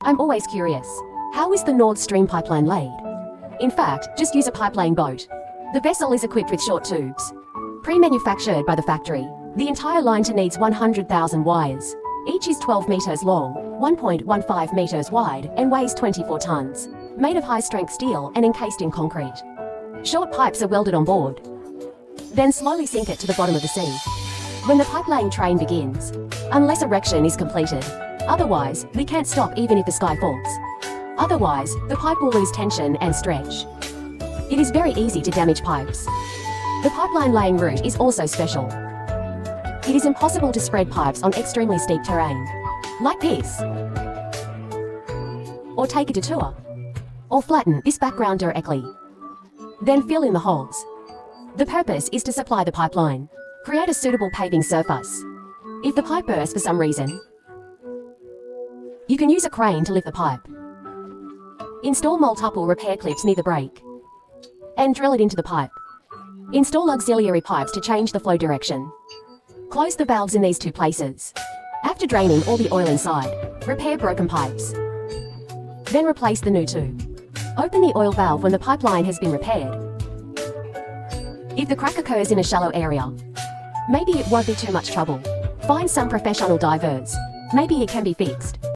I'm always curious. How is the Nord Stream pipeline laid? In fact, just use a pipeline boat. The vessel is equipped with short tubes. Pre-manufactured by the factory, the entire line needs 100,000 wires. Each is 12 meters long, 1.15 meters wide, and weighs 24 tons. Made of high-strength steel and encased in concrete. Short pipes are welded on board. Then slowly sink it to the bottom of the sea. When the pipelaying train begins, unless erection is completed, otherwise, we can't stop even if the sky falls. Otherwise, the pipe will lose tension and stretch. It is very easy to damage pipes. The pipeline laying route is also special. It is impossible to spread pipes on extremely steep terrain, like this, or take a detour, or flatten this background directly. Then fill in the holes. The purpose is to supply the pipeline. Create a suitable paving surface. If the pipe bursts for some reason, you can use a crane to lift the pipe. Install multiple repair clips near the break and drill it into the pipe. Install auxiliary pipes to change the flow direction. Close the valves in these two places. After draining all the oil inside, repair broken pipes. Then replace the new tube. Open the oil valve when the pipeline has been repaired. If the crack occurs in a shallow area, maybe it won't be too much trouble. Find some professional divers. Maybe it can be fixed.